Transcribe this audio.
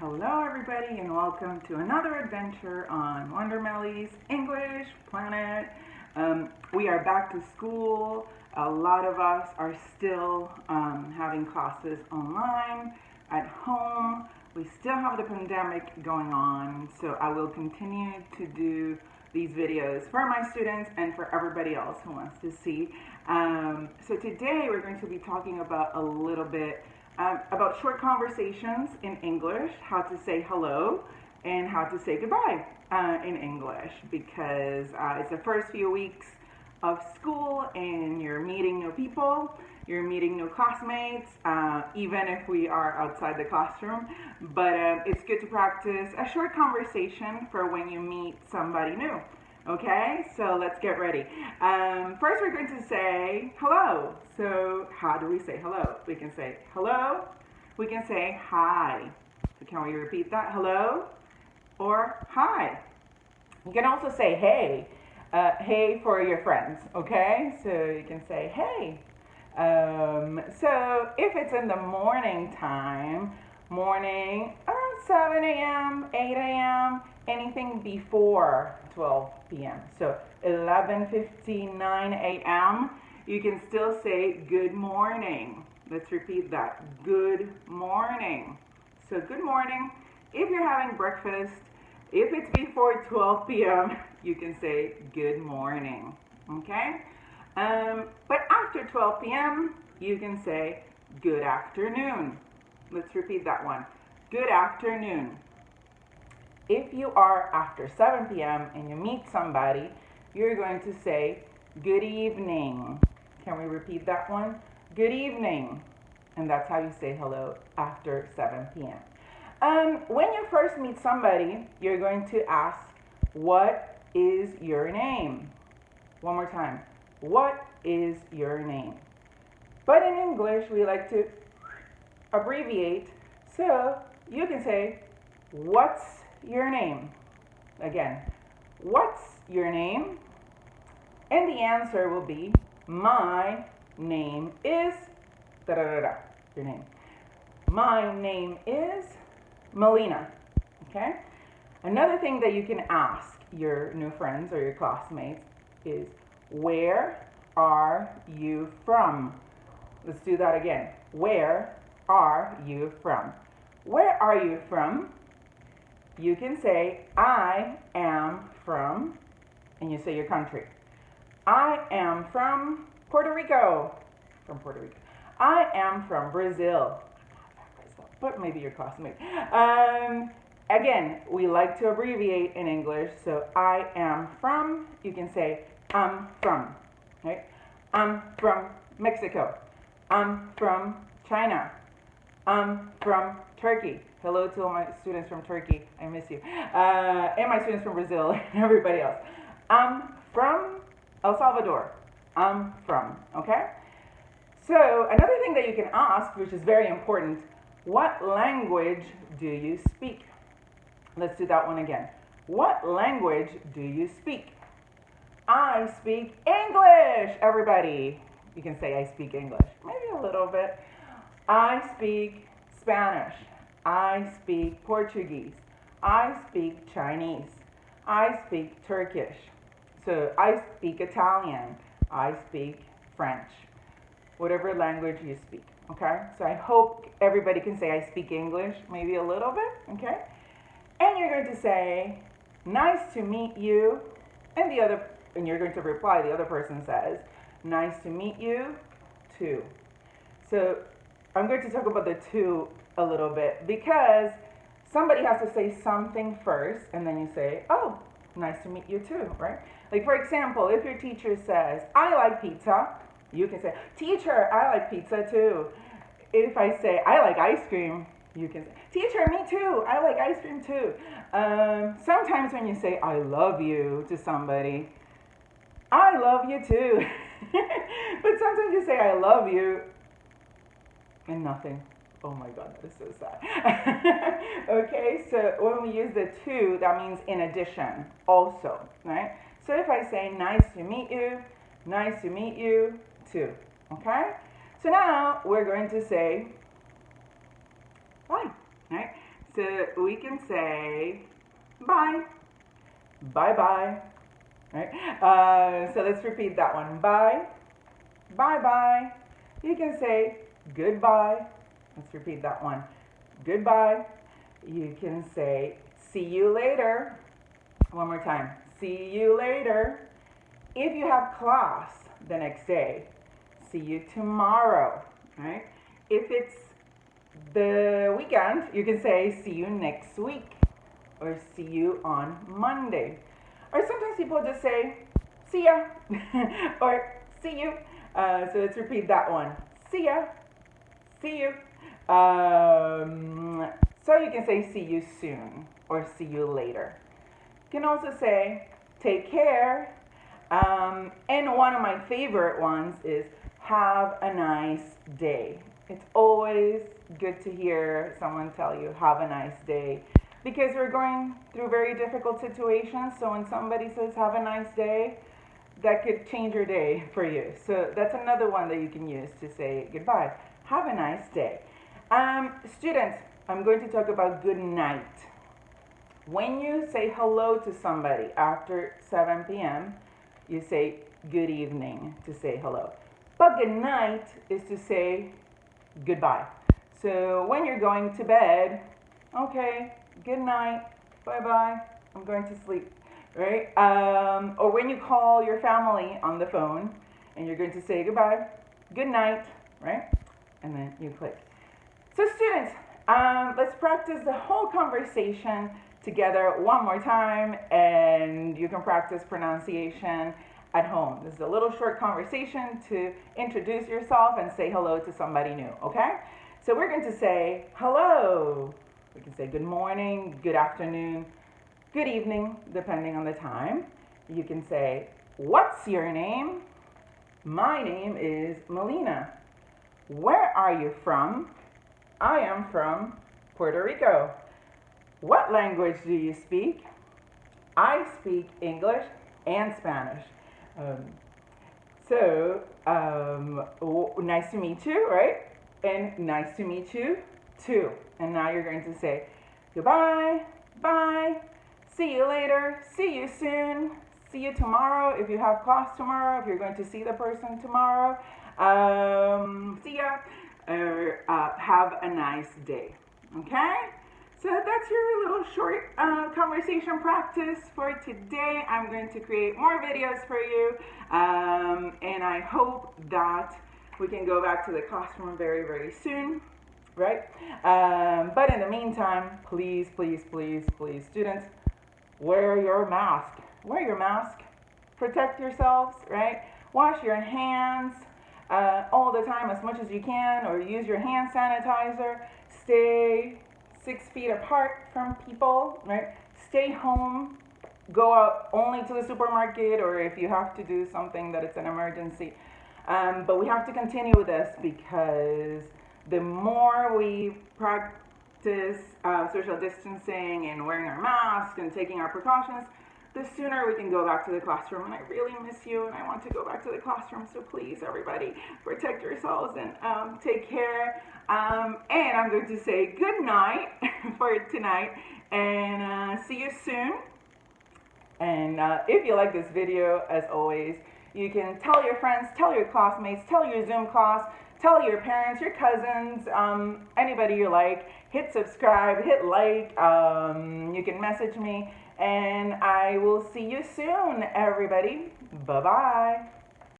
Hello everybody and welcome to another adventure on Wondermely's English Planet. We are back to school. A lot of us are still having classes online, at home. We still have the pandemic going on, so I will continue to do these videos for my students and for everybody else who wants to see. So today we're going to be talking about a little bit about short conversations in English, how to say hello and how to say goodbye in English, because it's the first few weeks of school and you're meeting new people, you're meeting new classmates, even if we are outside the classroom. But it's good to practice a short conversation for when you meet somebody new. Okay, so let's get ready. First we're going to say hello. So how do we say hello? We can say hello. We can say hi. So can we repeat that? Hello or hi. You can also say hey. Hey for your friends, okay? So you can say hey. So if it's in the morning time, morning around 7 a.m., 8 a.m., anything before 12 p.m. So 11:59 a.m., you can still say good morning. Let's repeat that. Good morning. So good morning. If you're having breakfast, if it's before 12 p.m., you can say good morning. Okay? But after 12 p.m., you can say good afternoon. Let's repeat that one. Good afternoon. If you are after 7 p.m. and you meet somebody, you're going to say good evening. Can we repeat that one? Good evening. And that's how you say hello after 7 p.m. When you first meet somebody, you're going to ask, what is your name? One more time. What is your name? But in English, we like to abbreviate. So you can say, what's your name? Again, what's your name? And the answer will be, my name is da da da da. Your name. My name is Melina. Okay? Another thing that you can ask your new friends or your classmates is, where are you from? Let's do that again. Where are you from? Where are you from? You can say, I am from, and you say your country. I am from Puerto Rico. From Puerto Rico. I am from Brazil. But maybe your classmate. Again, we like to abbreviate in English. So I am from, you can say I'm from. Right? I'm from Mexico. I'm from China. I'm from Turkey. Hello to all my students from Turkey. I miss you. And my students from Brazil and everybody else. I'm from El Salvador. I'm from. Okay? So another thing that you can ask, which is very important, what language do you speak? Let's do that one again. What language do you speak? I speak English, everybody. You can say I speak English. Maybe a little bit. I speak Spanish. I speak Portuguese. I speak Chinese. I speak Turkish. So I speak Italian. I speak French. Whatever language you speak, okay? So I hope everybody can say I speak English, maybe a little bit, okay? And you're going to say, nice to meet you, and you're going to reply, the other person says, nice to meet you too. So I'm going to talk about the two a little bit, because somebody has to say something first, and then you say, oh, nice to meet you too, right? Like for example, if your teacher says, I like pizza, you can say, teacher, I like pizza too. If I say, I like ice cream, you can say, teacher, me too, I like ice cream too. Sometimes when you say, I love you to somebody, I love you too. But sometimes you say, I love you, and nothing. Oh my God, that is so sad. Okay, so when we use the to, that means in addition, also, right? So if I say, nice to meet you too, okay? So now we're going to say bye, right? So we can say bye. Bye-bye. Right? So let's repeat that one. Bye. Bye-bye. You can say goodbye. Let's repeat that one. Goodbye. You can say see you later. One more time. See you later. If you have class the next day, see you tomorrow. Right? If it's the weekend, you can say see you next week or see you on Monday. Or sometimes people just say see ya or see you. So let's repeat that one. See ya. See you. So you can say see you soon or see you later. You can also say take care. And one of my favorite ones is have a nice day. It's always good to hear someone tell you have a nice day because we're going through very difficult situations. So when somebody says have a nice day, that could change your day for you. So that's another one that you can use to say goodbye. Have a nice day. Students, I'm going to talk about good night. When you say hello to somebody after 7 p.m., you say good evening to say hello. But good night is to say goodbye. So when you're going to bed, okay, good night, bye-bye, I'm going to sleep, right? Or when you call your family on the phone and you're going to say goodbye, good night, right? And then you click. So students, let's practice the whole conversation together one more time, and you can practice pronunciation at home. This is a little short conversation to introduce yourself and say hello to somebody new, okay? So we're going to say hello. We can say good morning, good afternoon, good evening, depending on the time. You can say, what's your name? My name is Melina. Where are you from? I am from Puerto Rico. What language do you speak? I speak English and Spanish. Nice to meet you, right? And nice to meet you too. And now you're going to say goodbye, bye, see you later, see you soon, see you tomorrow if you have class tomorrow, if you're going to see the person tomorrow. See ya, or have a nice day. Okay? So that's your little short conversation practice for today. I'm going to create more videos for you, and I hope that we can go back to the classroom very, very soon, right? But in the meantime, please, please, please, please, students, wear your mask. Wear your mask. Protect yourselves, right? Wash your hands all the time as much as you can, or use your hand sanitizer. Stay 6 feet apart from people, right? Stay home. Go out only to the supermarket, or if you have to do something that it's an emergency. But we have to continue with this because the more we practice social distancing and wearing our masks and taking our precautions, the sooner we can go back to the classroom. And I really miss you, and I want to go back to the classroom. So please, everybody, protect yourselves and take care. And I'm going to say good night for tonight, and see you soon. And if you like this video, as always, you can tell your friends, tell your classmates, tell your Zoom class, tell your parents, your cousins, anybody you like. Hit subscribe, hit like, you can message me, and I will see you soon, everybody. Bye-bye.